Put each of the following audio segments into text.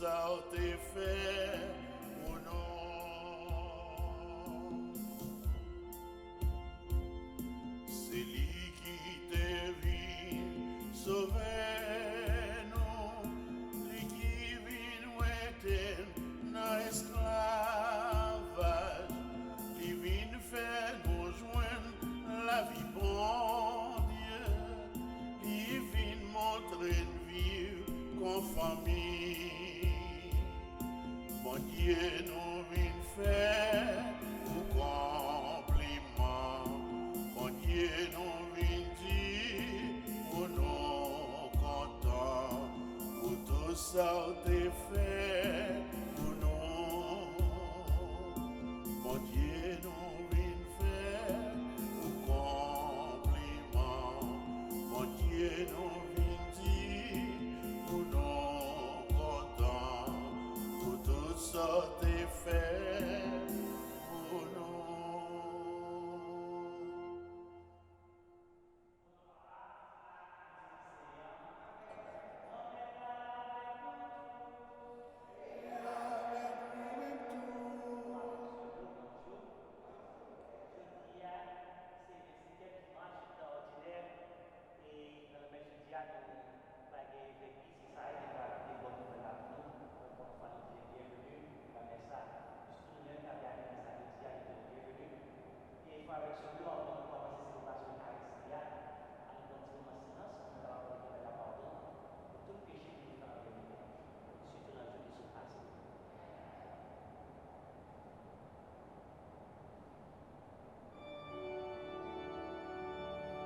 ça t'est fait ou non. C'est lui qui te vit sauver nous, lui qui vit nous était dans esclavage, lui vient faire nous joindre la vie bon Dieu, lui vient montrer une vie qu'en famille. Bon Dieu nous vient faire pour compliment. Bon Dieu nous vient dire pour nous contents pour tout ça t'es fait pour nous. Bon Dieu nous vient faire pour compliment. Bon Dieu nous vient dire pour nous contents pour tout ça t'es fait pour nous.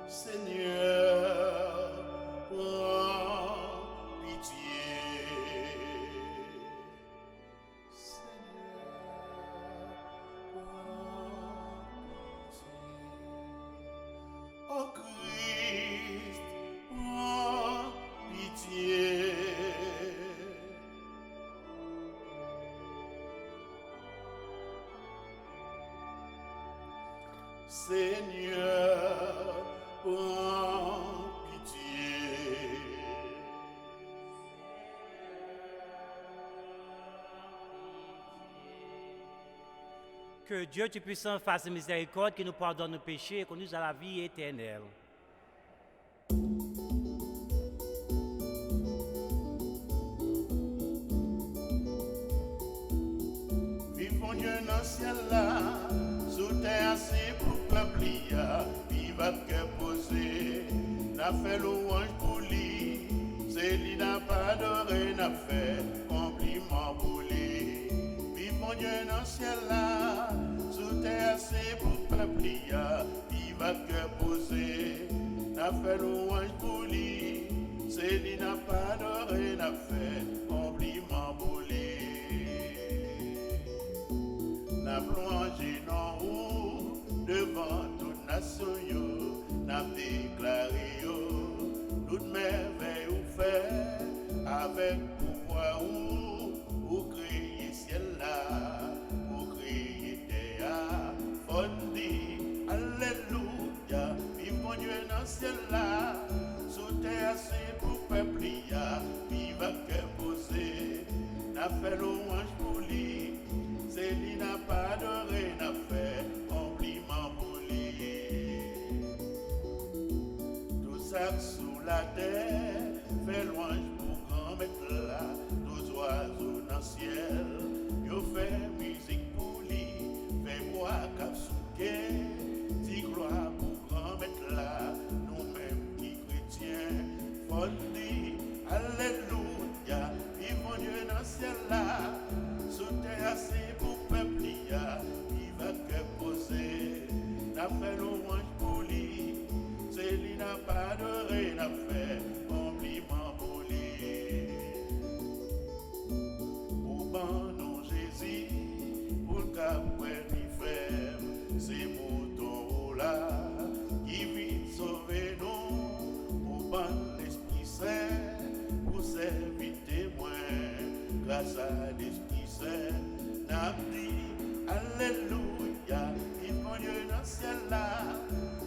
Seigneur, prends pitié. Seigneur, prends pitié. Oh Christ, prends pitié. Seigneur, prends pitié. Que Dieu Tout-Puissant fasse miséricorde, qu'il nous pardonne nos péchés et conduise à la vie éternelle. Vivons Dieu dans le ciel là, sous terre c'est pour peuple ya, vive à cœur posé, n'a fait louange pour lui, c'est lui n'a pas adoré, n'a fait compliment pour lui. Vivons Dieu dans le ciel là, sous terre c'est pour peuple ya, vive à cœur posé, n'a fait louange pour lui, c'est lui n'a pas adoré, n'a fait compliment pour lui. N'a plongé dans haut devant toute nation, n'a déclaré toute merveille ou fait avec pouvoir ou crier ciel là, ou crier terre, fondi, alléluia, vivons Dieu dans le ciel là, sous terre c'est pour peuple ya, vive à cœur posé, n'a fait louange pour lui. C'est lui n'a pas adoré, n'a fait compliment pour lui. Tout ça sous la terre fait louange pour grand maître là. Tous oiseaux dans le ciel, yo fait musique pour lui. Fait boire cap souquet, dit gloire pour grand maître là. Nous-mêmes qui chrétiens, faut dire alléluia. Vivons Dieu dans le ciel là. Sous terre c'est pour peuple ya, il va que poser, n'a fait louange pour lui, c'est lui n'a pas adoré, n'a fait compliment pour lui. Pour ban non Jésus, pour le cap lui faire, c'est moutons là, qui vient sauver nous, pour ban l'Esprit Saint, pour servir témoin, grâce à l'Esprit n'a dit alléluia, vivons Dieu dans le ciel là,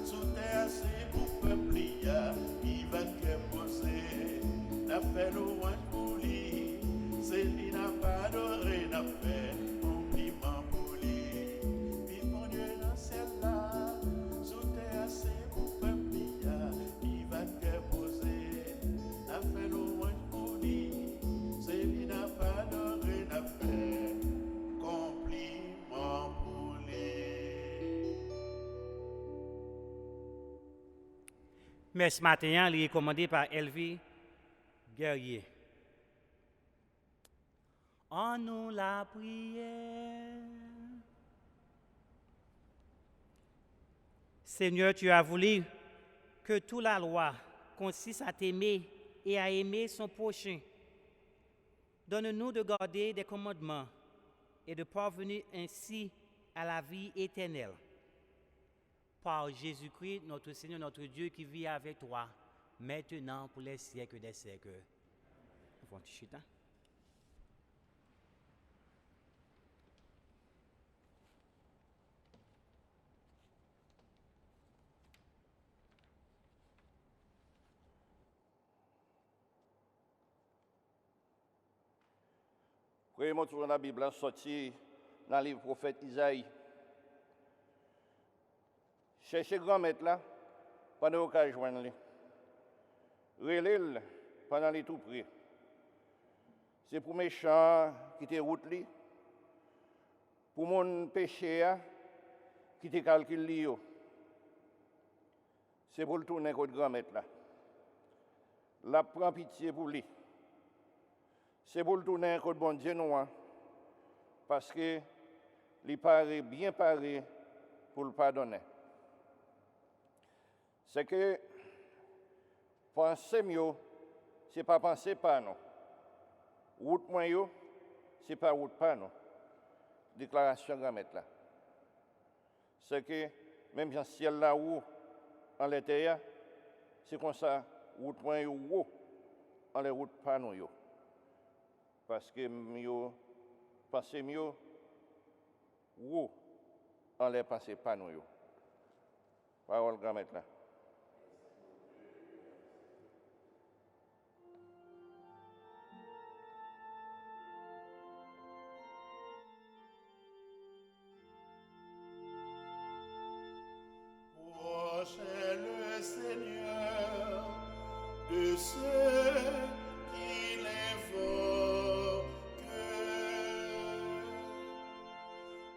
sous terre c'est pour peuple ya, il va que poser, n'a fait louange pour lui, c'est lui n'a Mais ce matin, il est recommandé par Elvie Guerrier. En nous la prière. Seigneur, tu as voulu que toute la loi consiste à t'aimer et à aimer son prochain. Donne-nous de garder des commandements et de parvenir ainsi à la vie éternelle. Par Jésus-Christ, notre Seigneur, notre Dieu, qui vit avec toi, maintenant pour les siècles des siècles. Premier tour dans la Bible sorti dans le livre prophète Isaïe. Cherchez grand-mère là, pendant que vous joindre. Relève pendant les tout près. C'est pour mes méchants qui te route li, pour mon péché qui te calcule li yo. C'est pour le tourner contre grand-mère là. La prend pitié pour lui. C'est pour le tourner contre bon Dieu noir, parce que il paraît bien paré pour le pardonner. C'est que penser mieux, c'est pas penser pas non. Route moyen, c'est pas route pas non. Déclaration grand-mère là. C'est que même si le ciel là haut en l'été, c'est comme ça route moyen haut en les routes pas non yo. Parce que mieux penser mieux haut en les penser pas non yo. Parole grand-mère là. Proche le Seigneur de ceux qui l'invoquent.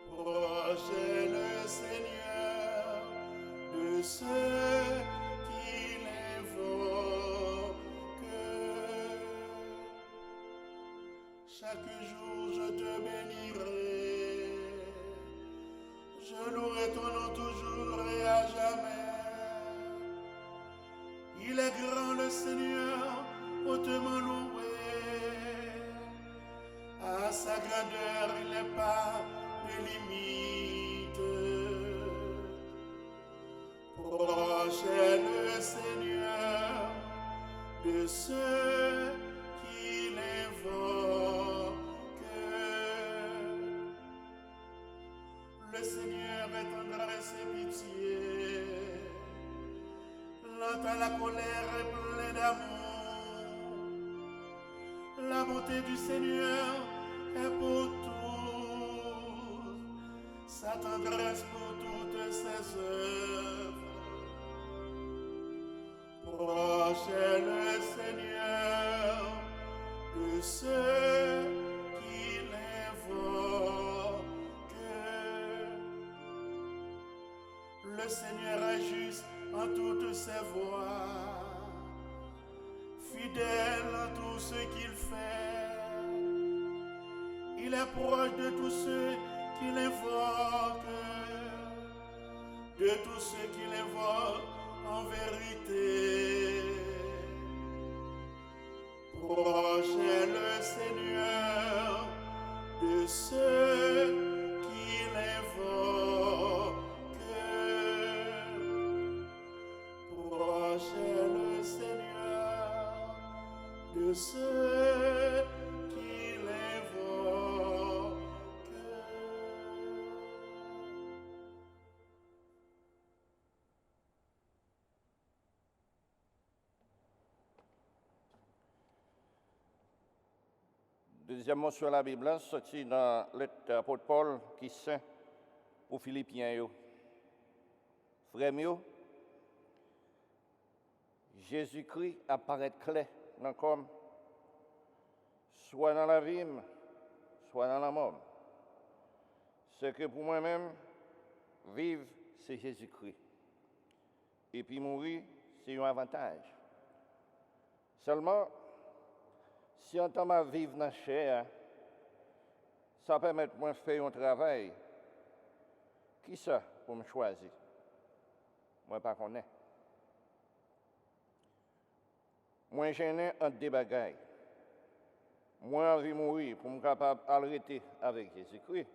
Proche le Seigneur de ceux qui l'invoquent. Chaque jour je te bénirai. Je louerai ton nom toujours et à jamais. Il est grand le Seigneur, hautement loué. À sa grandeur, il n'est pas de limite. Proche est le Seigneur de ceux qui l'invoquent. Le Seigneur est tendresse et pitié, lent à la colère et plein d'amour. La bonté du Seigneur est pour tous, sa tendresse pour toutes ses œuvres. Proche est le Seigneur de ceux qui l'invoquent. Le Seigneur est juste en toutes ses voies, fidèle en tout ce qu'il fait. Il est proche de tous ceux qui l'invoquent, de tous ceux qui l'invoquent en vérité. Proche est le Seigneur de ceux qui l'invoquent. Proche est le Seigneur de ceux qui l'invoquent. Deuxièmement sur la Bible, sorti dans l'apôtre Paul qui saint aux Philippiens. Frères mieux, Jésus-Christ apparaît clair dans le corps, soit dans la vie, soit dans la mort. Ce que pour moi-même, vivre, c'est Jésus-Christ. Et puis mourir, c'est un avantage. Seulement, si on t'a vivre dans la chair, ça permet de moi faire un travail. Qui ça pour me choisir? Moi, pas connais. Moi, gêné entre des bagailles. Moi, envie de mourir pour me capable d'arrêter avec Jésus-Christ.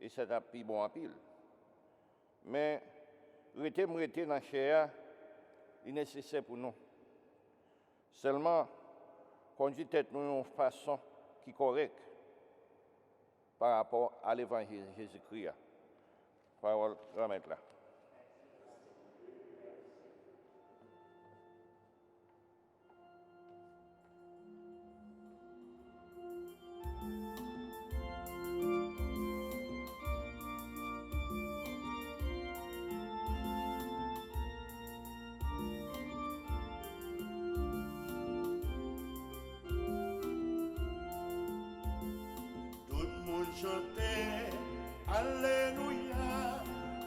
Et c'est un plus bon en pile. Mais, rester dans la chair, est nécessaire pour nous. Seulement, conduire tête nous d'une façon qui est correcte par rapport à l'évangile de Jésus-Christ. Parole, remettre là. Chanter, Alléluia,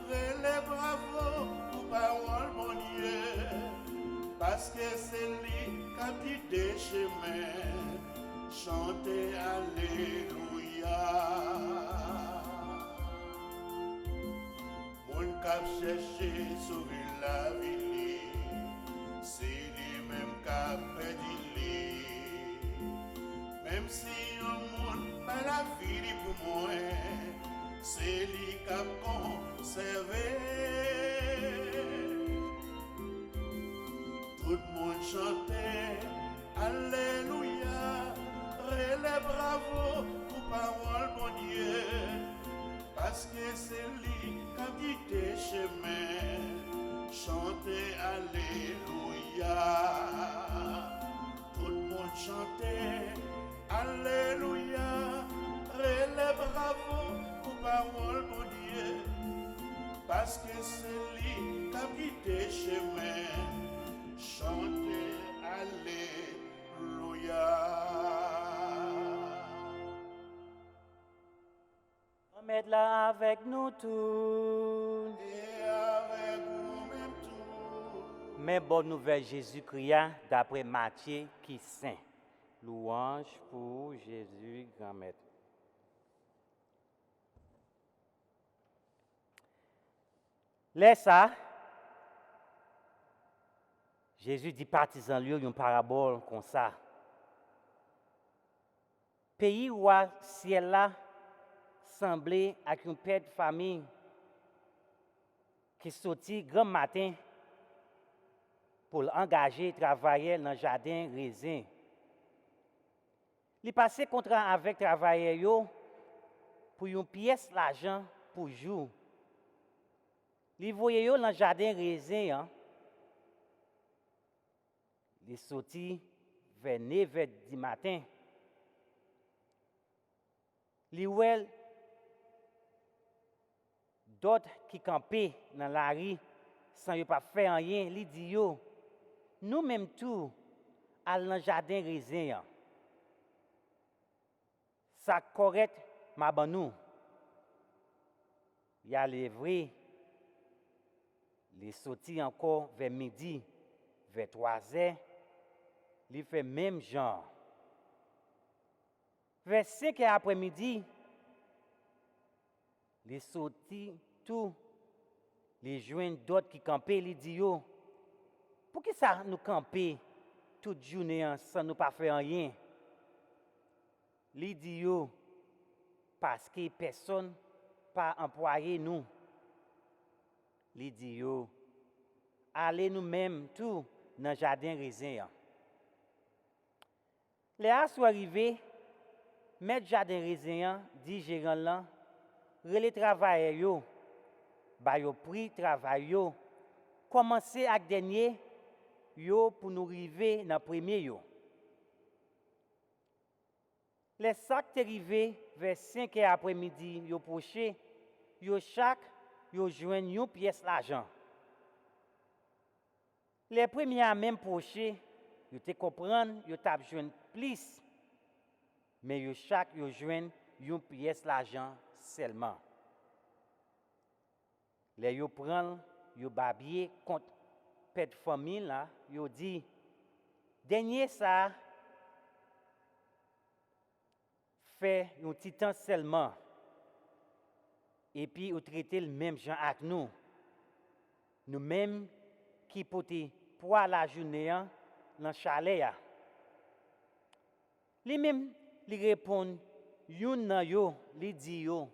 relève bravo pour parole mon Dieu, parce que c'est lui qui a guidé chemin, chanter Alléluia. Mon cap cherché sauver la vie, c'est lui-même qui a perdu, même si on monte pas la vie pour moi, c'est lui qui a conservé. Tout le monde chantait Alléluia, relève bravo pour parole mon Dieu, parce que c'est lui qui a guidé chemin, chanter Alléluia. Tout le monde chantait Alléluia, relève bravo pour parole mon Dieu, parce que c'est lui qui a guidé chemin, chanter Alléluia. Remettre là avec nous tous. Et avec nous-mêmes tous. Mais bonne nouvelle Jésus-Christ d'après Matthieu qui est saint. Louange pour Jésus, grand maître. Laisse ça. Jésus dit partisan lui une parabole comme ça. Pays où ciel là semblait avec une père de famille qui sortit grand matin pour engager travailler dans le jardin raisin. Il passait contrat avec travailleurs pour une pièce d'argent pour jour. Il voyait dans le jardin raisin. Hein? Il sortit vers 9h du matin. Il voyait d'autres qui campaient dans la rue sans pas faire rien. Il dit, nous-mêmes tout, allons dans le jardin raisin. Ça correct, ma banou. Il y a les vrais. Les sortis encore vers midi, vers 3h. Il fait même genre. Vers 5h après-midi, les sortis tout. Les joints d'autres qui campaient, ils disent, pour que ça nous camper toute journée sans nous pas faire rien? Il dit, parce que personne pas employé nous. Il dit, allez nous-mêmes tout dans le jardin raisin. Les gens sont arrivés, mettre jardin raisin, dit gérant là, relais travailleurs, bah yo pris travail yo, commencer avec dernier yo pour nous arriver dans premier yo. Les sacs sont arrivés vers 5h après-midi, yo poché, yo chaque yo joignent une pièce d'argent. Les premiers à même poché, yo te comprendre, yo t'a joindre plus. Mais yo chaque yo joignent une pièce d'argent seulement. Les yo prennent, yo babier compte père de famille là, yo dit dernier ça fait un petit temps seulement et puis ou traiter le même gens avec nous. Nous mêmes qui porter pour la journée dans chalet ya. Li même li répond yon nan yo li dit yo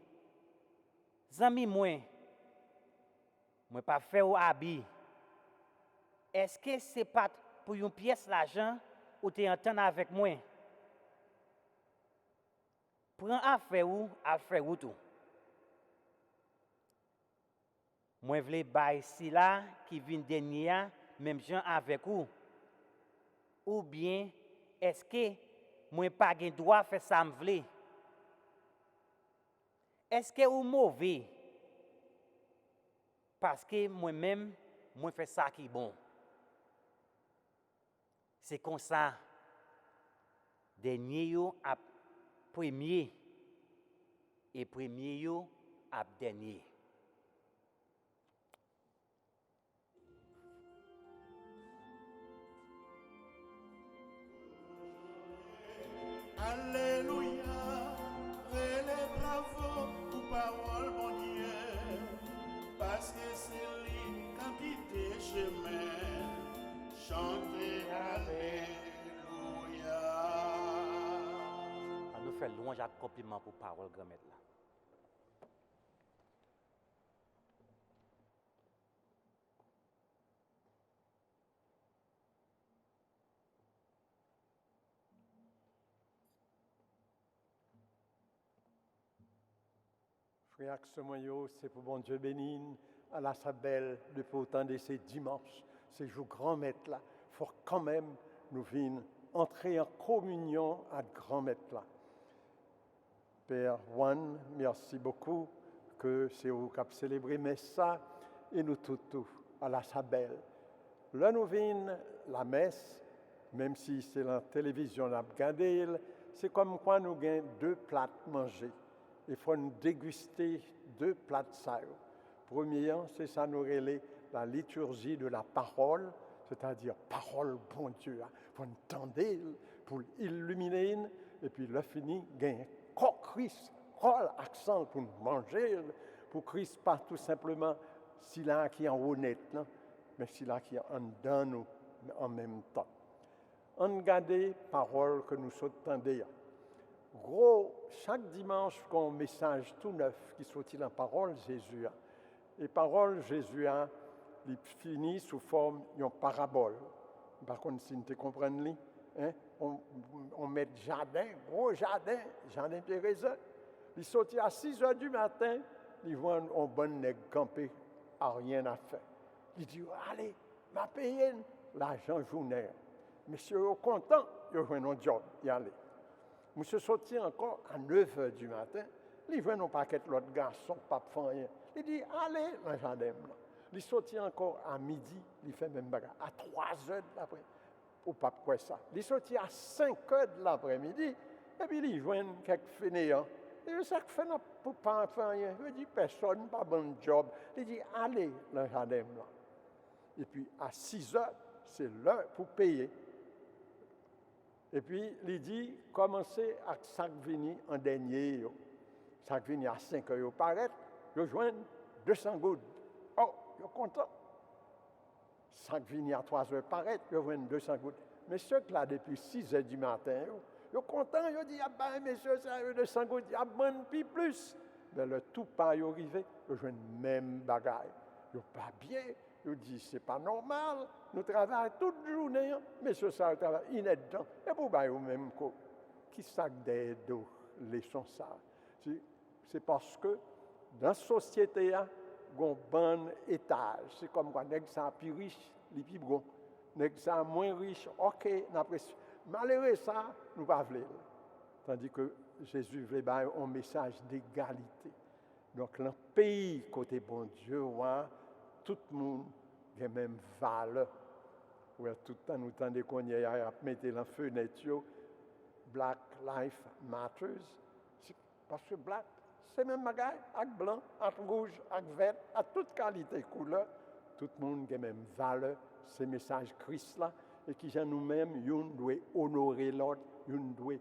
zami moi pas fait ou habit. Est-ce que c'est pas pour une pièce l'argent ou tu entendre avec moi? Prends affaire ou à faire ou tout. Moi vle bay si là qui vient dernier même gens avec vous. Ou bien est-ce que moi pas gen droit faire ça me vle? Est-ce que ou mauvais? Parce que moi-même moi fais ça qui est bon. C'est comme ça. Dernier yo à premier et premier yo à dernier. Alléluia, relève bravo pour parole mon Dieu, parce que c'est lui qui a quitté chemin, chantez Alléluia. On nous fait louange à compliment pour parole grand-mère là. Frère Axemoyo, c'est pour bon Dieu béni à la Sabelle depuis autant de ces dimanches, ces jours grands maîtres là. Il faut quand même nous venir entrer en communion à grand maître là. Père Juan, merci beaucoup que c'est vous qui avez célébré Messa et nous tous à la Sabelle. Là nous venons la messe, même si c'est la télévision la regardé, c'est comme quoi nous gagnons 2 plats manger. Il faut nous déguster 2 plats de ça. Premier, c'est ça nous relève la liturgie de la parole, c'est-à-dire parole bon Dieu. Pour nous tendre, pour illuminer, et puis le fini, gagne Christ, accent pour manger, pour Christ pas tout simplement si là qui est en honnête, mais si là qui est en dedans nous en même temps. On regarde parole que nous entendons. Gros, chaque dimanche, qu'on a un message tout neuf qui sortit dans la parole Jésus. Et parole Jésus, il finit sous forme d'une parabole. Par contre, si vous comprenez, on met jardin, gros jardin de raisin. Il sortit à 6 heures du matin, il voit un bon nègre campé, à rien à faire. Il dit, allez, m'a payé l'argent journée. Monsieur est content, il a un job, il allait. Monsieur sorti encore à 9 heures du matin, il voit un paquet de l'autre garçon, pas de rien. Il dit, allez, dans le jardin. Il sorti encore à midi, il fait même bagarre. À 3 heures de l'après-midi, ou pas quoi ça. Il sorti à 5 heures de l'après-midi, et puis il voit quelques fainéants. Et ça fait pour pas faire rien. Il dit, personne, pas bon job. Il dit, allez, dans le jardin. Et puis à 6 heures, c'est l'heure pour payer. Et puis, il dit, commencez à chaque vini en dernier. Chaque vini à 5 heures, paraît, je joins 200 gouttes. Oh, je suis content. Chaque vini à 3 heures, paraît, je joins 200 gouttes. Mais ceux qui là depuis 6 heures du matin, je suis content, je dis, ah ben, messieurs, ça 200 gouttes, il y a bon puis plus. Mais le tout pas arrivé, je joins même bagaille. Je pas bien. Je dis, c'est pas normal, nous travaillons toute journée, mais ce ça travaille inédit. Et pour vous même, qui sac d'aide les sons ça? C'est parce que dans la société, il y a un bon étage. C'est comme quoi, les gens plus riches, les plus gros. Les gens moins riches, ok, malheureux ça, nous ne pouvons pas. Tandis que Jésus voulait un message d'égalité. Donc, dans le pays, côté bon Dieu, tout le monde a la même valeur. Tout le temps, nous entendons qu'on y a mettre dans la fenêtre, Black Lives Matters. Parce que black, c'est même bagaille, avec blanc, avec rouge, avec vert, à toute qualité de couleur, tout le monde a même valeur, ces messages Christ là, et qui nous-mêmes, nous devons honorer l'autre, nous devons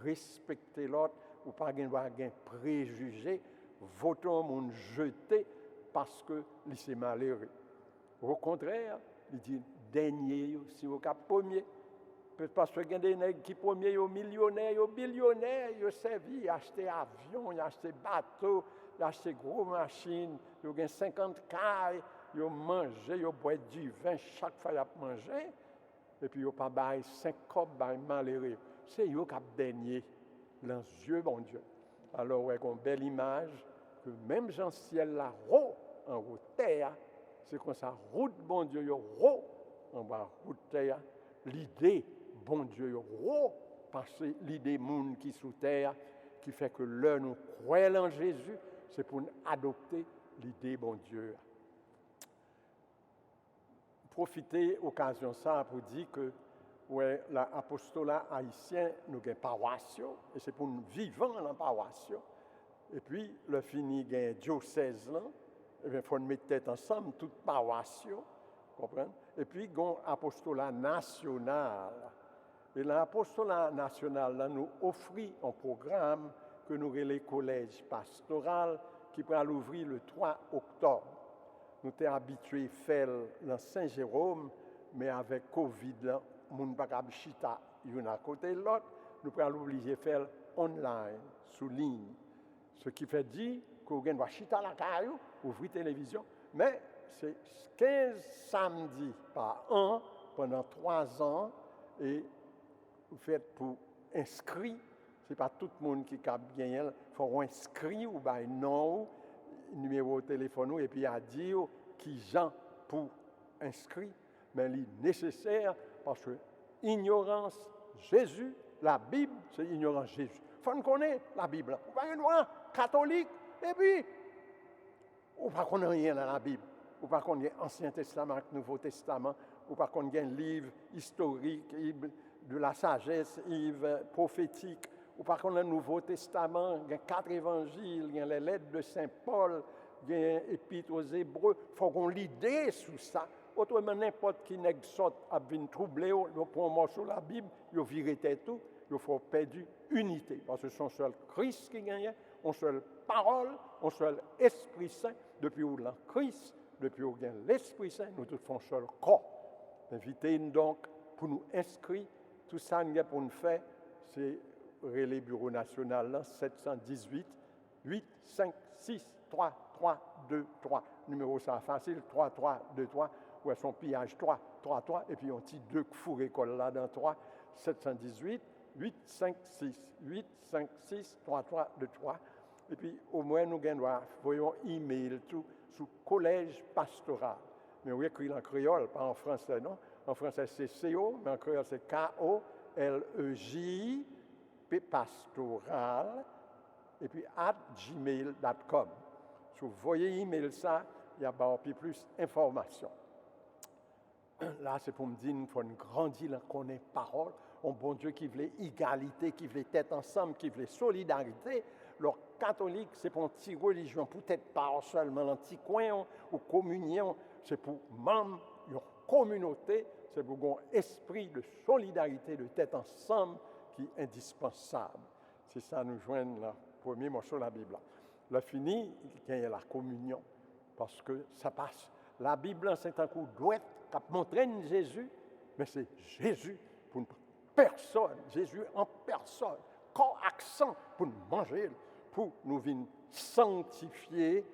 respecter l'autre, ou pas avoir un préjugé, votons mon jeté parce que c'est malheureux. Au contraire, il dit, dernier, si vous êtes premier, parce que y a des nègres qui premier, ils millionnaires, ils billionnaires, ils servi, ils achètent avions, ils achètent bateaux, ils achètent gros machines, ils ont 50 cailles, ils mangent, ils boivent du vin chaque fois qu'ils mangent, et puis ils n'ont pas bail 5 copes, malheureux. C'est eux qui ont dernier, dans les yeux, bon Dieu. Alors, on a une belle image, que même dans le ciel, là, haut, en haut terre, c'est comme ça, route, bon Dieu, haut, en bas, route terre, l'idée, bon Dieu, haut, parce que l'idée monde qui sous terre, qui fait que là, nous croyons en Jésus, c'est pour nous adopter l'idée, bon Dieu. Profiter occasion ça pour dire que ouais, l'apostolat haïtien, nous avons paroissio, et c'est pour nous vivants dans la paroissio. Et puis, le fini, il y a un diocèse là, il faut mettre tête ensemble, toute paroissio, comprenez? Et puis, il y a un apostolat national. Et l'apostolat national, là, nous offre un programme que nous avons les collèges pastoral qui va l'ouvrir le 3 octobre. Nous sommes habitués à faire dans Saint-Jérôme, mais avec Covid, là, nous ne pouvons pas chita l'un à côté de l'autre. Nous pouvons l'obliger à faire online, sous ligne. Ce qui fait dire qu'on doit chita la caillou, ouvrir la télévision, mais c'est 15 samedis par an, pendant 3 ans, et vous faites pour inscrire. Ce n'est pas tout le monde qui a gagné. Il faut inscrire ou bien non, numéro de téléphone, et puis à dire qui gens pour inscrire. Mais il est nécessaire parce que ignorance, Jésus, la Bible, c'est ignorance Jésus. Il faut connaître la Bible. Vous voyez, nous, catholique, et puis, ou pas qu'on a rien dans la Bible. Ou pas qu'on ait Ancien Testament, Nouveau Testament, ou pas qu'on ait un livre historique, de la sagesse, livre prophétique, ou pas qu'on ait un Nouveau Testament, il y a 4 évangiles, il y a les lettres de Saint Paul, il y a l'Épître aux Hébreux. Il faut qu'on l'idée sur ça. Autrement, n'importe qui n'est pas troublé, il prend un morceau de la Bible, il vire tout, il faut perdre unité. Parce que c'est un seul Christ qui gagne, une seule parole, un seul Esprit Saint. Depuis où l'on Christ, depuis où gagne l'Esprit Saint, nous tous faisons un seul corps. Invitez-nous donc pour nous inscrire. Tout ça, pour nous faire, c'est Relais Bureau National 718 856 3323. Numéro ça facile, 3323. Ou son pillage 333, et puis on tire 2 fours école là dans 3, 718, 856 3323. Et puis au moins nous voyons email tout sous collège pastoral. Mais on écrit en créole, pas en français, non? En français c'est CO, mais en créole c'est KOLEJ, pastoral, et puis @gmail.com. Si vous voyez email ça, il y a plus d'informations. Là, c'est pour me dire qu'il faut grandir, qu'on ait parole. Un bon Dieu qui veut égalité, qui veut tête ensemble, qui veut solidarité. Le catholique, c'est pour une petite religion, peut-être pas seulement un petit coin ou communion, c'est pour membres d'une communauté, c'est pour un esprit de solidarité, de tête ensemble qui est indispensable. C'est ça, nous joignons le premier morceau de la Bible. Le fini, il y a la communion, parce que ça passe. La Bible, c'est un coup douette qui montre Jésus, mais c'est Jésus pour personne, Jésus en personne, corps accent pour nous manger, pour nous venir sanctifier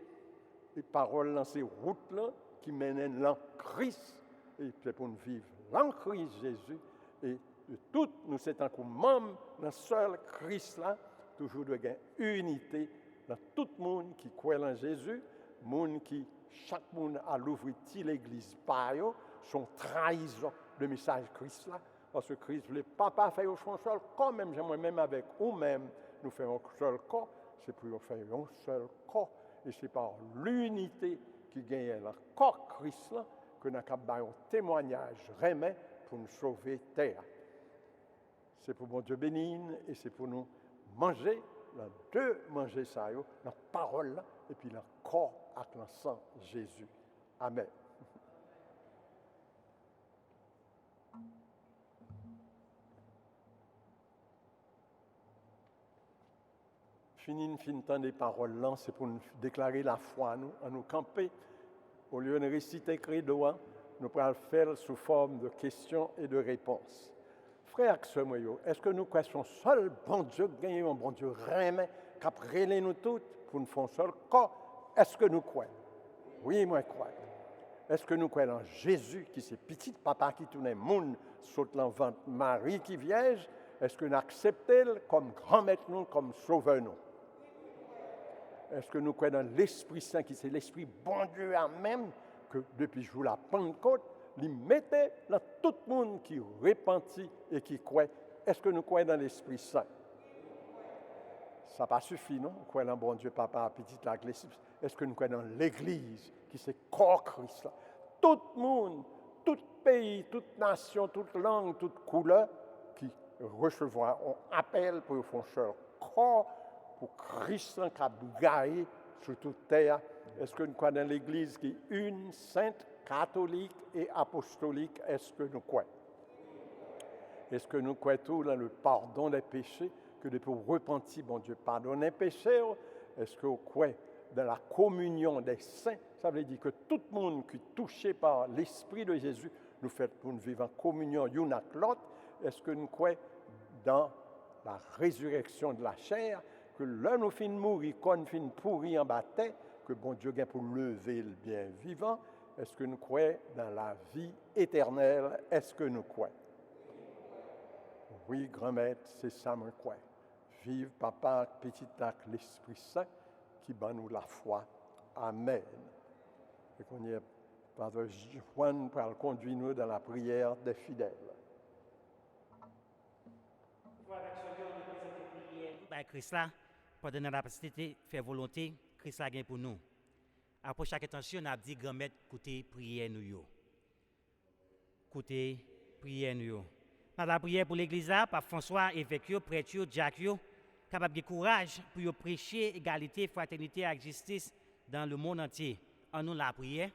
les paroles dans ces routes-là qui mènent l'en Christ, et c'est pour nous vivre l'en Christ Jésus, et de tout, nous c'est un coup membre dans seul Christ-là, toujours de gain unité dans tout le monde qui croit en Jésus, monde qui chaque monde a l'ouvrir l'église par eux, son trahison de message Christ là, parce que Christ voulait pas faire un seul corps, même j'aimerais même avec nous-mêmes, nous faire un seul corps, c'est pour faire un seul corps, et c'est par l'unité qui gagne le corps Christ là, que nous avons un témoignage remet pour nous sauver terre. C'est pour mon Dieu béni, et c'est pour nous manger, de manger ça, la parole là, et puis le corps avec le sang Jésus. Amen. Fini temps des paroles là, c'est pour nous déclarer la foi à nous camper. Au lieu de réciter credo, nous pourrons le faire sous forme de questions et de réponses. Frères et sœurs, est-ce que nous croyons seul bon Dieu gagné, un bon Dieu remet, qui a prélé nous toutes pour nous faire un seul corps? Est-ce que nous croyons? Oui, moi je crois. Est-ce que nous croyons en Jésus, qui c'est petit papa qui tourne le monde, saute l'enfant Marie qui vierge? Est-ce que nous acceptons comme grand maître nous, comme sauveur nous? Est-ce que nous croyons dans l'Esprit Saint, qui c'est l'Esprit bon Dieu à même, que depuis le jour de la Pentecôte, il mettait dans tout le monde qui repentit et qui croit? Est-ce que nous croyons dans l'Esprit Saint? Ça n'a pas suffi, non? Nous croyons dans bon Dieu, papa, petit, la L'église. Est-ce que nous croyons dans l'Église, qui c'est corps Christ? Tout le monde, tout pays, toute nation, toute langue, toute couleur, qui recevront un appel pour faire corps pour Christ qui a gagné sur toute terre. Est-ce que nous croyons dans l'Église qui est une, sainte, catholique et apostolique? Est-ce que nous croyons? Est-ce que nous croyons tout dans le pardon des péchés, que depuis repentir, bon Dieu pardonne les péchés? Est-ce que nous croyons dans la communion des saints? Ça veut dire que tout le monde qui est touché par l'Esprit de Jésus nous fait pour nous vivre en communion l'un avec l'autre. Est-ce que nous croyons dans la résurrection de la chair, que l'un nous finit mourir, qu'on finit pourri en bataille, que bon Dieu gagne pour lever le bien vivant? Est-ce que nous croyons dans la vie éternelle? Est-ce que nous croyons? Oui, grand-maître, c'est ça, moi, crois. Vive papa, petit lac, l'Esprit Saint, qui bat nous la foi. Amen. Et qu'on y est, Padre Juan, pour conduire nous dans la prière des fidèles. Christ là, pour donner la capacité, faire volonté, Christ là gagne pour nous. Après chaque intention, on a dit grand-mère, côté prière nous. Côté prière nous. Dans la prière pour l'église là, par François, évêque, prêtre, Jacques, capable de courage pour prêcher égalité, fraternité et justice dans le monde entier. En nous la prière.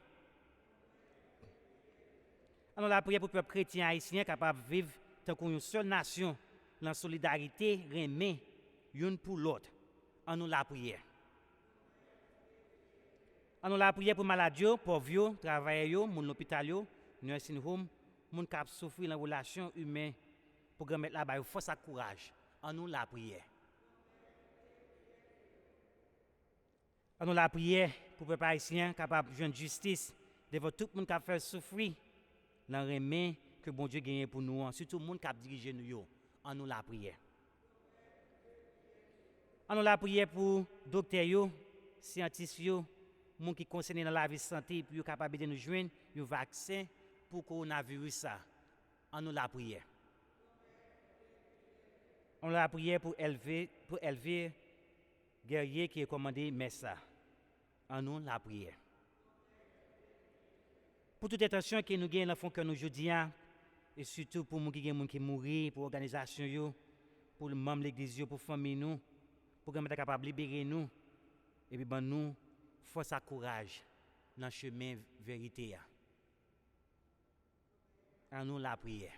En nous la prière pour le peuple chrétien haïtien capable de vivre tant qu'une seule nation, dans solidarité, remet l'une pour l'autre. En nous la prière. En nous la prière pour maladies, pauvres, travailleurs, mon hôpital, nursing home, mon qui souffrir dans la relation humaine, pour mettre là-bas force et courage. En nous la prière. En nous la prière pour le peuple haïtien capable de joindre justice devant tout le monde qui a fait souffrir dans les mains que bon Dieu gagne pour nous, surtout le monde qui a dirigé nous. En nous la prière. En nous la prière pour les docteurs, scientifiques, les gens qui sont concernés dans la vie de santé, pour être capable de nous joindre un vaccin pour le coronavirus. En nous la prière. On la prière pour élever guerrier qui est commandé Messa. En nous la prière. Pour toute intention que nous gagnons dans le fond que nous aujourd'hui, et surtout pour les gens qui mourent, pour l'organisation, pour les membres de l'église, pour la famille, nous, pour être capable de libérer nous, et puis nous, force et courage dans le chemin vérité. En nous la prière.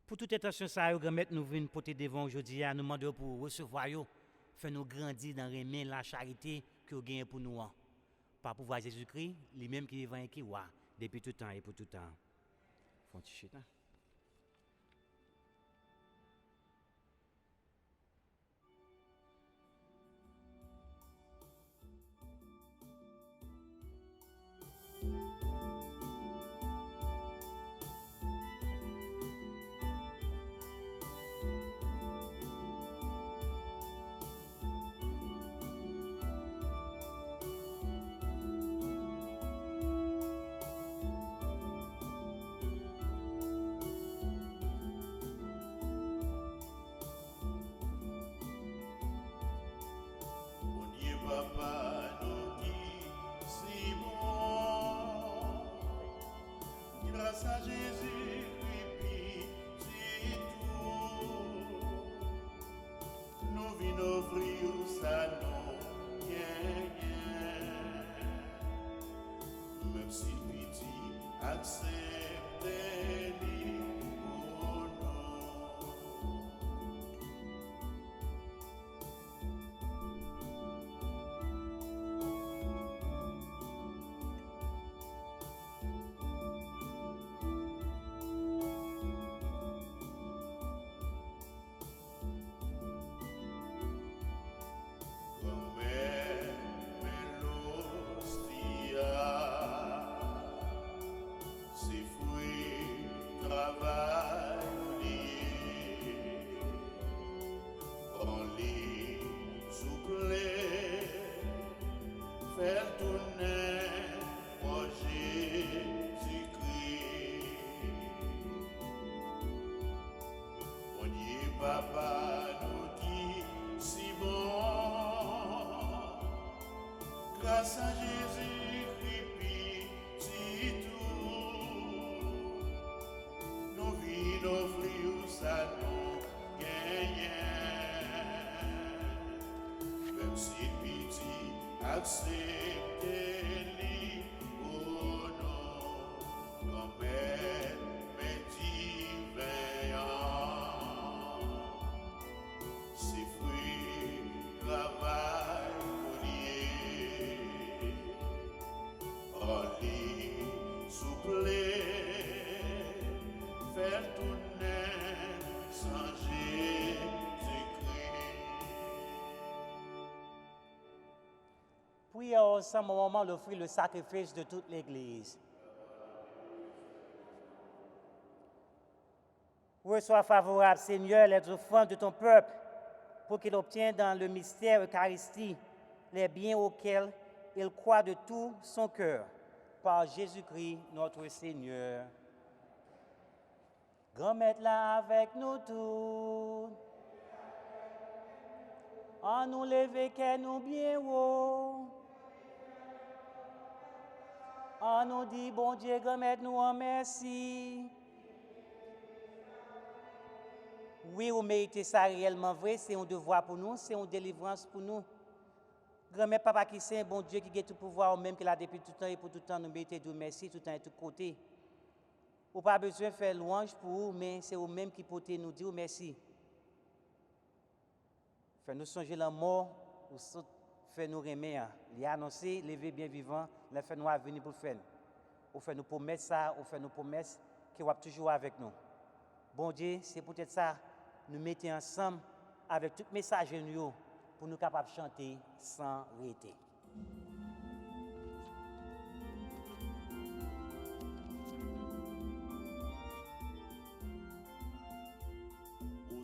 Pour toute intention, ça, nous venons porter devant aujourd'hui, nous demandons pour recevoir, faire nous grandir dans les mains la charité que vous gagnez pour nous. Par pouvoir Jésus-Christ, lui-même qui est vaincu depuis tout temps et pour tout temps. Papa nous dit si bon, grâce à Jésus, puis c'est tout. Nous venons offrir ça non, même si petit accepte pour nous. papa nous dit si bon. Grâce à Jésus-Christ, petit tout, nous vîmes offrir ça nous gagnons. Même si petit acceptez-les, oh non, quand même, mais divin. Si fruit, travail, souple, faire tourner sans Jésus-Christ. Prions ensemble au moment d'offrir le sacrifice de toute l'Église. Reçois favorable, Seigneur, les offrandes de ton peuple, pour qu'il obtienne dans le mystère Eucharistie les biens auxquels il croit de tout son cœur. Par Jésus-Christ, notre Seigneur. Grand Maître là avec nous tous. En nous lever qu'elle nous bien haut. En nous dit, bon Dieu, grand Maître, nous en merci. Oui, vous méritez ça réellement vrai, c'est un devoir pour nous, c'est une délivrance pour nous. Grand-mère, papa qui c'est un bon Dieu qui a tout pouvoir, même qu'il a depuis tout temps et pour tout temps, nous méritons de merci tout temps et tout côté. Vous n'avez pas besoin de faire louange pour vous, mais c'est vous-même qui pouvez nous dire merci. Fait nous songer la mort, ou fait nous remettre. Il a annoncé, lever bien vivant, il fait nous venir pour le faire. Ou fait nous promettre ça, ou fait nous promesses qu'il va toujours avec nous. Bon Dieu, c'est peut-être ça, nous mettons ensemble avec tout message de nous, pour nous capables de chanter sans arrêter.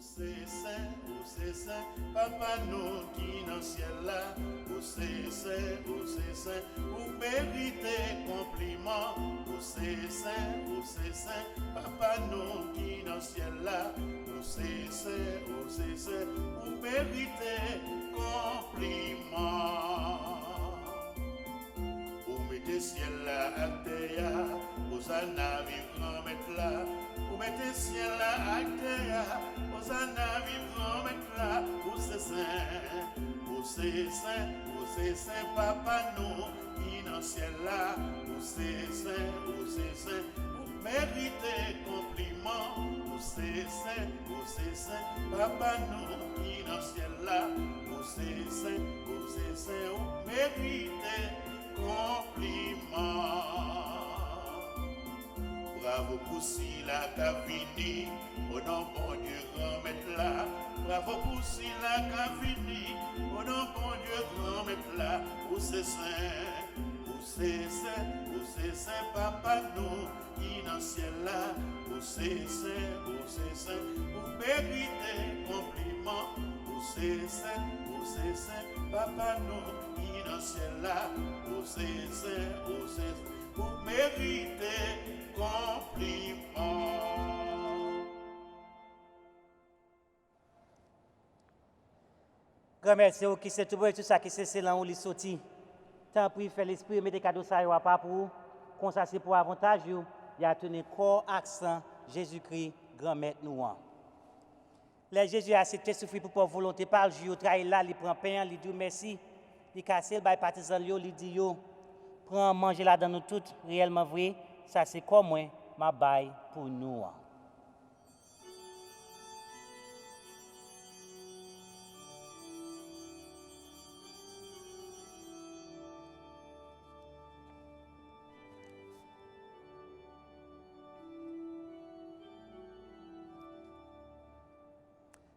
C'est saint, papa nous qui dans le ciel là, c'est saint, vous méritez compliment, c'est saint, papa nous qui dans le ciel là, c'est saint, vous méritez compliment. Vous mettez ciel là à terre, vous en avez grand mettre là, vous mettez ciel là à terre, vous en avez grand mettre là, vous c'est saint, papa nous qui dans le ciel là, vous c'est saint, vous méritez compliment, vous c'est saint, papa nous qui dans le ciel là, vous c'est saint, vous méritez compliment. Bravo pour si la cavini, au nom bon Dieu grand maître là. Bravo pour si la cavini, au nom bon Dieu grand maître là. Où c'est saint, papa nous qui dans le ciel là. Où c'est saint, vous méritez compliment. Où c'est saint, papa nous qui dans le ciel là. Où c'est saint, vous méritez compliment. Grand merci au qui c'est tout ça qui c'est là où il sorti. Tant pis fait l'esprit mais des cadeaux ça y a pas pour comme ça c'est pour avantage il a tenu corps accent Jésus-Christ grand maître nous. Les Jésus a accepté souffrir pour volonté par le jour travail là il prend pain il dit merci il casse le bail partisan il dit yo prend manger là dans nous toutes réellement vrai ça c'est comme moi ma bail pour nous.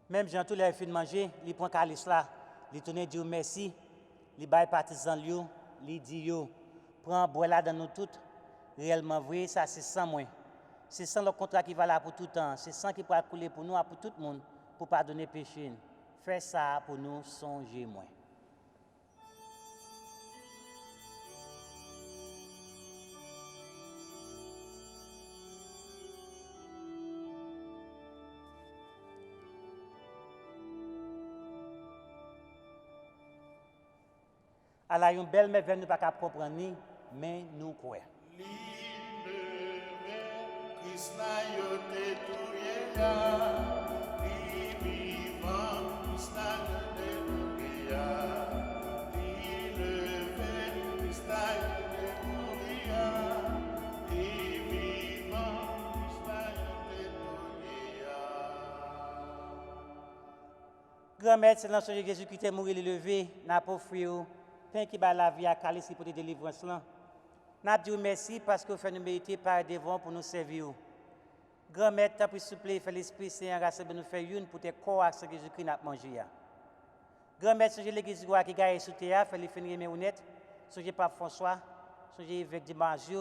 Même Jean tous les fins de manger, il prend calice là, il tourne dire merci, il bail partisan lui, il dit yo, prend bois là dans nous toutes. Réellement vrai, ça c'est sans moi. C'est sans le contrat qui va là pour tout le temps, c'est sans qui peut couler pour nous, pour tout le monde, pour pardonner péché. Fais ça pour nous songer moins. Alors, une belle merveille, nous ne pouvons pas comprendre, mais nous croyons. Krishna yote tuyeya, li vivant, Krishna yote tuyeya, li levé, Krishna yote tuyeya, li vivant, Krishna yote tuyeya. Grand-mère, c'est l'ensemble de Jésus qui est mort et levé, n'a pas offert pain qui bat la vie à calice pour des délivrances là. N'a dit merci parce que vous faites nous mériter par devant pour nous servir. Grand-mère, t'as pris souple, fait l'Esprit Saint, rassemble nous faire une pour tes corps à ce que Jésus-Christ n'a mangé. Grand-mère, songez l'église qui gagne sous terre, fait les finir mes honnêtes. Songez Pape François, songez évêque Dimanche,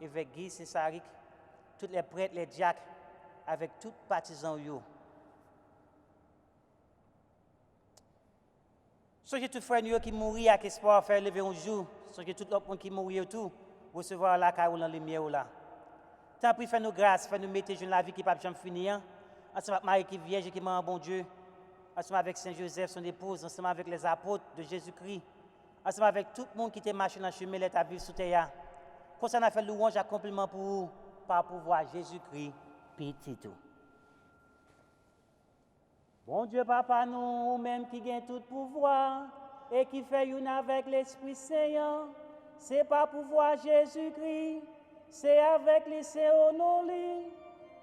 évêque Guy, Saint-Saric, tous les prêtres, les diacres, avec tous les partisans. Songez tout frère qui mourit avec espoir faire lever un jour. Songez tout l'autre monde qui mourit autour, recevoir la caille ou la lumière là. Tant pis, fais-nous grâce, fais-nous mettre dans la vie qui ne peut jamais finir. Ensemble avec Marie qui est vierge et qui est un bon Dieu. Ensemble avec Saint Joseph, son épouse. Ensemble avec les apôtres de Jésus-Christ. Ensemble avec tout le monde qui était marché dans le chemin, l'état vivre sous terre. Comme ça, on a fait louange et compliment pour vous, par pouvoir Jésus-Christ, petit tout. Bon Dieu, Papa, nous, même qui gagne tout pouvoir et qui fait une avec l'Esprit Saint, c'est pas pouvoir Jésus-Christ, c'est avec les saints honorés,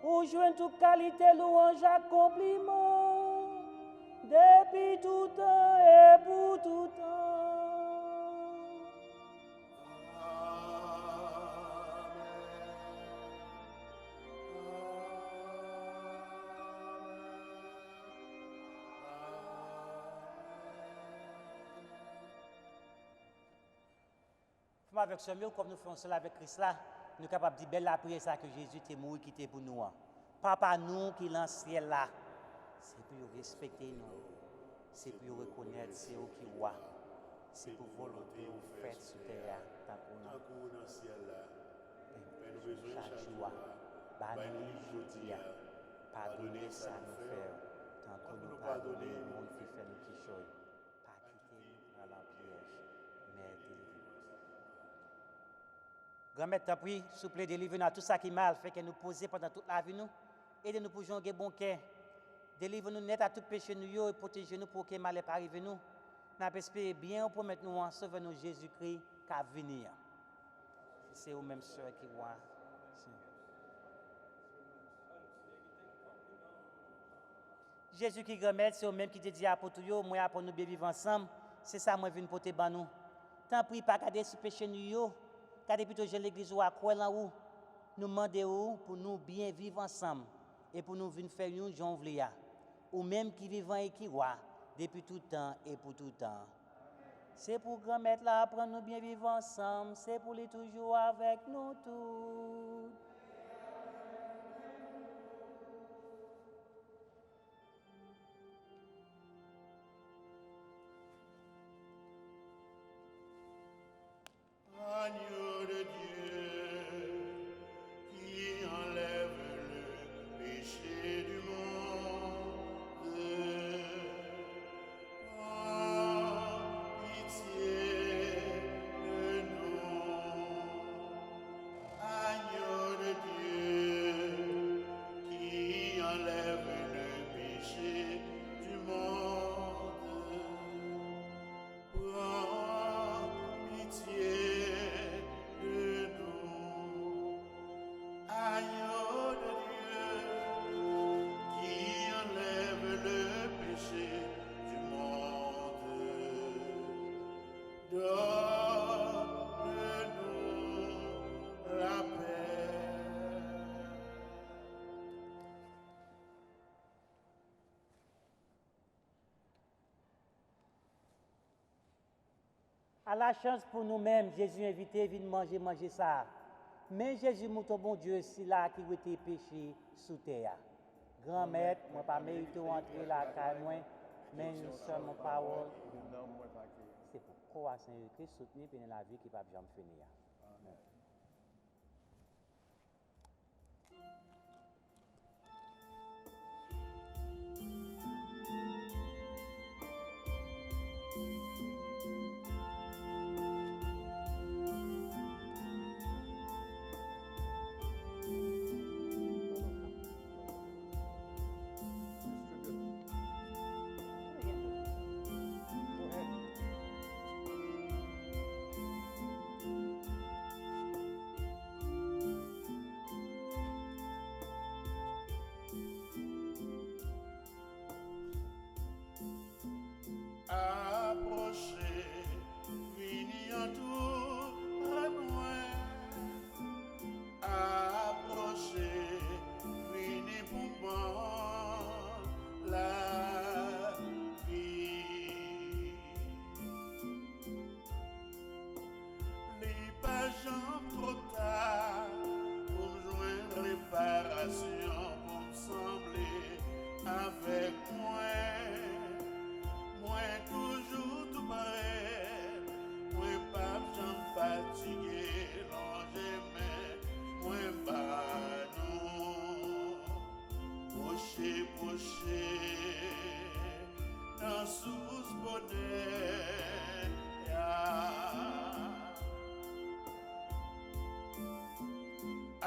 où joindre toute qualité, louange, accomplissement, depuis tout temps et pour tout temps. Avec ce mieux, comme nous faisons cela avec Christ là, nous sommes capables de dire belle la prière ça que Jésus est mort qui était pour nous. Papa, nous qui dans le ciel là, c'est pour respecter nous, c'est pour reconnaître c'est eux qui roi, c'est pour volonté ou faites sur terre, tant qu'on a dans le ciel là. Chaque jour, nous aujourd'hui, pardonnez ça nous faire, tant qu'on nous pardonne le monde qui fait nous qui choisit, pas quitter nous dans la piège, mais délivrer. Grand-mère, t'as pris, souple, délivre-nous à tout ça qui est mal, fait que nous poser pendant toute la vie, nous, aidez-nous pour jouer un bon cœur, délivre-nous net à tout péché, nous, et protégez-nous pour que mal n'est pas arrivé, nous. Nous espérons bien pour mettre nous en sauver-nous Jésus-Christ qui va venir. C'est aux mêmes sœurs qui voient. Jésus qui grand-mère, c'est aux mêmes qui te dit à pour tout, moi, pour nous bien vivre ensemble, c'est ça, moi, je viens porter ban nous. Tant pis, pas garder ce péché, nous, car depuis que l'église ou à quoi là où nous demandons pour nous bien vivre ensemble et pour nous venir faire une jongle ou même qui vivent et qui voient depuis tout temps et pour tout temps. C'est pour grand-mère là apprendre nous bien vivre ensemble, c'est pour les toujours avec nous tous. Agneau de Dieu qui enlève le péché du monde, oh, pitié de nous. Agneau de Dieu qui enlève le péché du monde, prends pitié. Agneau de Dieu qui enlève le péché du monde, donne-nous la paix. À la chance pour nous-mêmes, Jésus invité, viens manger ça. Mais Jésus, mon bon Dieu, c'est là qui était péché sous terre. Grand-mère, moi pas mérité entrer là, car moi, mais nous sommes mon parole. C'est pourquoi Saint-Christ soutenir pendant la vie qui ne va jamais finir. Amen.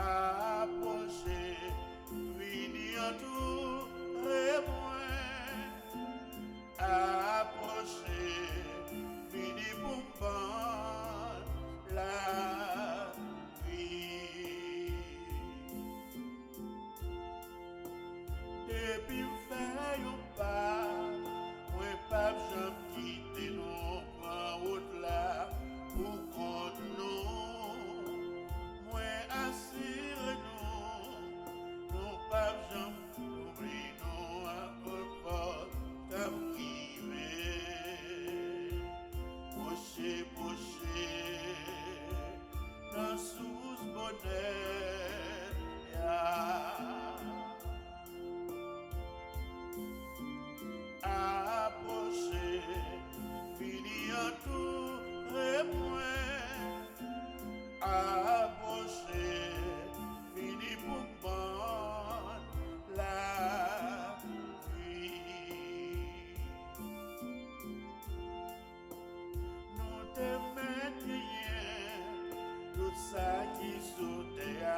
approcher, venir tout remoin, approcher, venir pour prendre la vie. Depuis faire un pas, moi pas j'aime quitter nous, prend route là pour contre nous. Moi assure nous pas j'aime oublie nous à propos t'as privé. Pocher, dans sous bonheur, approcher, finir tout remoin, approcher, finir pour prendre la vie. Nous te mettions tout ça qui sautait à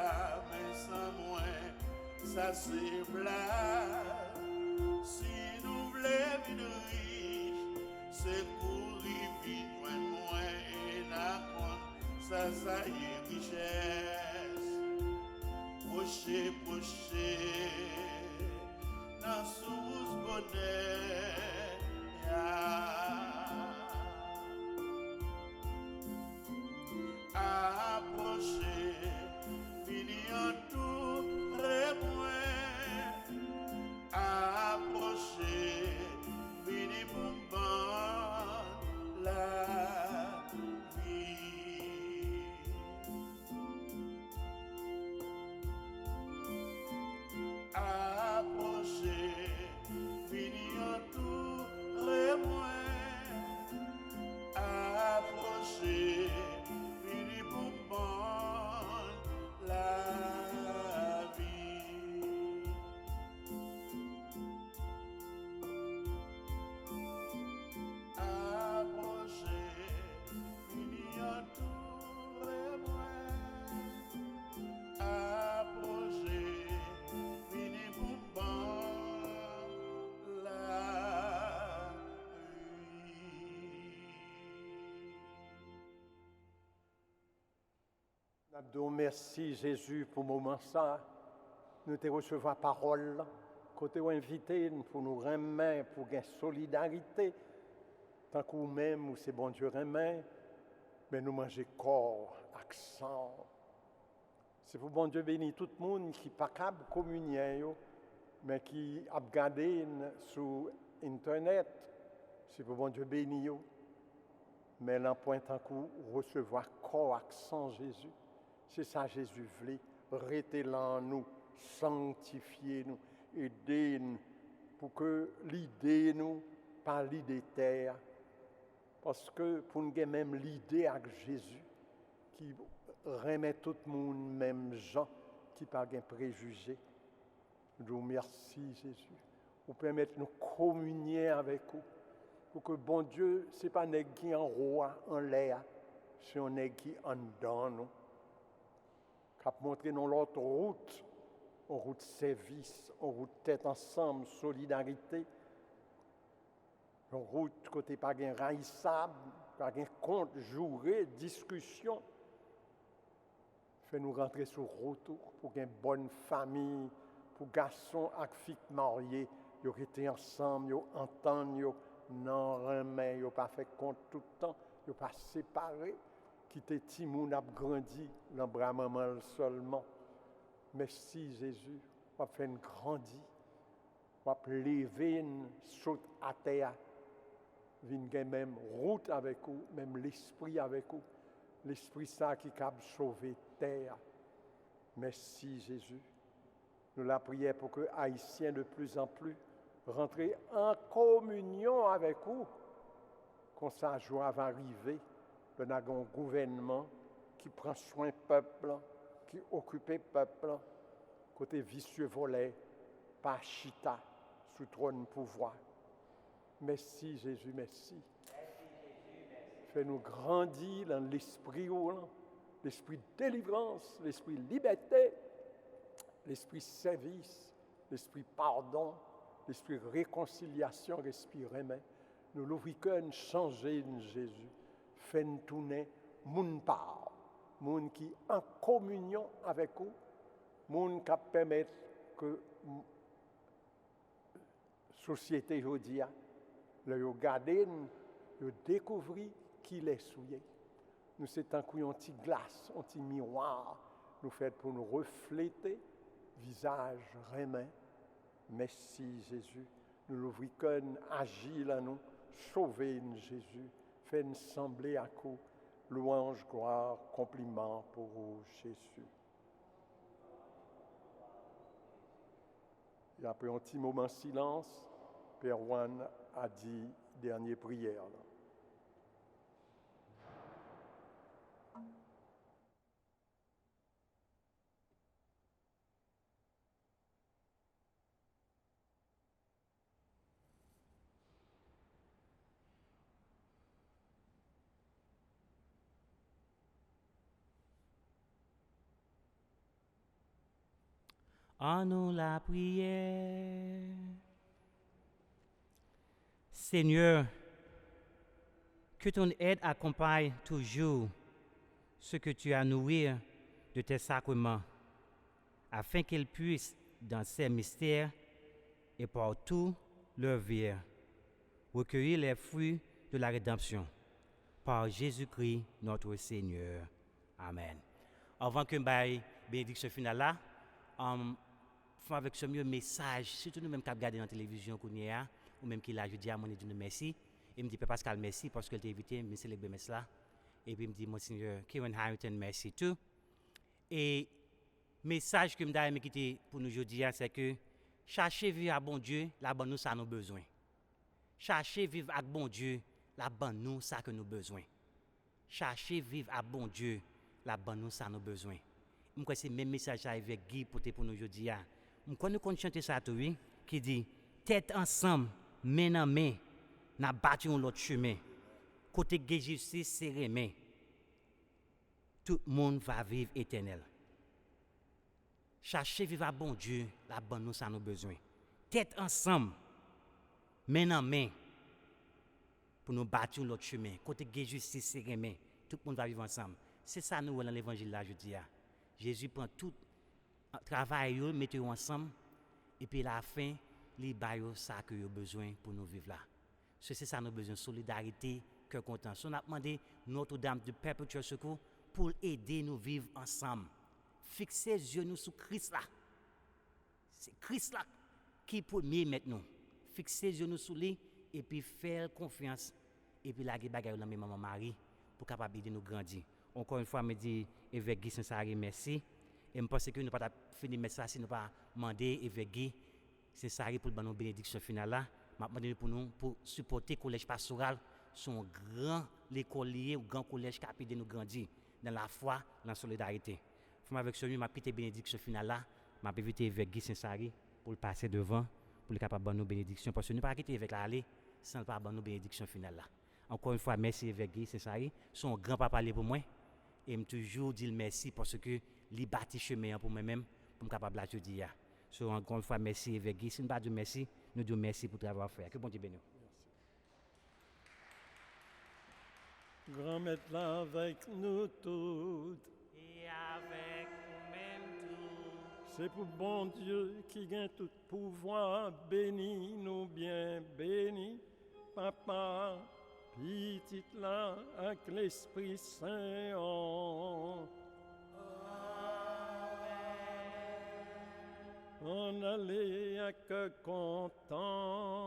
mais sans moins, ça c'est blague. Si nous voulons vivre riche, c'est courir vite, moins et la compte, ça y est richesse. Pocher, dans sous bonheur, approcher, finir tout remoin, approcher, finir pour prendre la vie. Approcher, finir tout remoin, approcher, finir pour prendre la vie. Approcher, finir tout remoin, approcher, finir pour prendre la vie. Nous merci Jésus pour le moment ça. Nous te recevons la parole. Côté invité pour nous remettre, pour gagner solidarité. Tant que nous-mêmes, ou c'est bon Dieu remet, mais nous manger corps, accent. C'est pour bon Dieu bénir tout le monde qui n'est pas capable de communier, mais qui a regardé sur Internet. C'est pour bon Dieu bénir. Mais l'empoint tant que recevoir corps, accent Jésus. C'est ça Jésus voulait. Restez là en nous, sanctifiez-nous, aidez-nous pour que l'idée nous, pas l'idée terre. Parce que pour nous même l'idée avec Jésus, qui remet tout le monde, même gens, qui pas de préjugés. Nous remercie Jésus. Vous permettez de nous communier avec vous. Pour que bon Dieu, ce n'est pas un qui en roi, en l'air, c'est un qui en dedans nous. Qui a montré dans l'autre route, en route service, en route tête ensemble, solidarité. En route côté pas gain raissable, pas gain compte, jouer, discussion. Fait-nous rentrer sur route pour une bonne famille, pour garçons et filles mariés, ils ont été ensemble, ils entendent, ils n'ont remet, ils n'ont pas fait compte tout le temps, ils n'ont pas séparé, qui étaient Timoun a grandi dans bras maman seulement. Merci Jésus, on a fait une grandie, on a levé une saute à terre. Vin même route avec vous, même l'esprit avec vous, l'esprit ça qui capable sauver terre. Merci Jésus. Nous la prions pour que Haïtiens de plus en plus rentrent en communion avec vous. Quand sa joie va arriver, nous avons un gouvernement qui prend soin du peuple, qui occupe le peuple, côté vicieux volet, pas chita, sous trône pouvoir. Merci Jésus, merci. Fais-nous grandir dans l'esprit, l'esprit délivrance, l'esprit liberté, l'esprit service, l'esprit pardon, l'esprit réconciliation, l'esprit remède. Nous l'ouvrions changer de Jésus, fait tourner moun par, moun qui en communion avec vous, moun qui permet que société aujourd'hui, le regarder, le découvrir qu'il est souillé. Nous c'est un petit glace, un petit miroir, nous fait pour nous refléter visage remet. Merci Jésus, nous l'ouvrions agir là nous, sauver Jésus, fait nous sembler à coup, louange, gloire, compliment pour vous Jésus. Et après un petit moment de silence, Père Juan a dit dernière prière. Là. En nous la prière. Seigneur, que ton aide accompagne toujours ce que tu as nourri de tes sacrements, afin qu'ils puissent, dans ces mystères et par tout leur vie, recueillir les fruits de la rédemption. Par Jésus-Christ, notre Seigneur. Amen. Avant que je bénédiction finale là, faisons avec ce mieux message, surtout nous-mêmes qui regardons dans la télévision, ou même qui l'a, je dis à mon Dieu merci. Il me dit, Père Pascal, merci parce que tu as invité, je célèbre cela. Et puis il me dit, Monseigneur Kieran Harrington, merci tout. Et le message que je me quitter pour nous aujourd'hui, c'est que chercher vivre avec bon Dieu, la bonne nous, ça nous besoin. Chercher vivre avec bon Dieu, la bonne nous, ça que nous besoin. Chercher vivre avec bon Dieu, la bonne nous, ça nous besoin. Je crois que c'est le même message avec Guy pour nous aujourd'hui. Je crois que nous chanter ça tout, qui dit, tête ensemble, main en main, n'a battu l'autre chemin. Côté de justice, c'est main. Tout le monde va vivre éternel. Chercher vivre à bon Dieu, la bonne nous, ça nous besoin. Tête ensemble, main en main, pour nous battre l'autre chemin. Côté de justice, c'est main. Tout le monde va vivre ensemble. C'est ça nous dans l'évangile là, je dis. Jésus prend tout travail, mettez ensemble, et puis à la fin, il baille ça que vous avez besoin pour nous vivre là. C'est ça nous besoin, solidarité, cœur content. Si on a demandé Notre-Dame du Perpétuel Secours pour aider nous vivre ensemble. Fixer les yeux nous sur Christ là. C'est Christ là qui peut mieux maintenant. Fixer les yeux nous sur lui et puis faire confiance. Et puis la bagaille dans mes maman Marie pour capable aider nous grandir. Encore une fois, je me dis, évêque Guy Saint-Sari, merci. Et je pense que nous ne pouvons pas finir de ça si nous ne pas demander évêque Guy Saint-Sari pour nous bénédiction finale là. Je demande pour nous pour supporter le collège pastoral, son grand l'écolier ou grand collège qui a aidé nous grandir dans la foi, dans la solidarité. Faut avec celui m'a pité bénédiction finale là, m'a invité évêque Guy Saint-Sari pour le passer devant pour le capable de nous bénédiction parce que nous pas quitter avec l'aller sans pas nous bénédiction finale là. Encore une fois merci évêque Guy Saint-Sari, son grand papa pour moi. Et me toujours dire merci parce que li bâti chemin pour moi-même pour me capable la dire. So encore une fois merci évêque Guy, si nous pas dire merci, nous disons merci pour le travail fait. Que bon Dieu bénisse. Grand maître là avec nous tous. Et avec nous-mêmes tous. C'est pour bon Dieu qui gagne tout pouvoir, béni nous bien, béni papa. Petit là avec l'Esprit Saint. On allait à que content.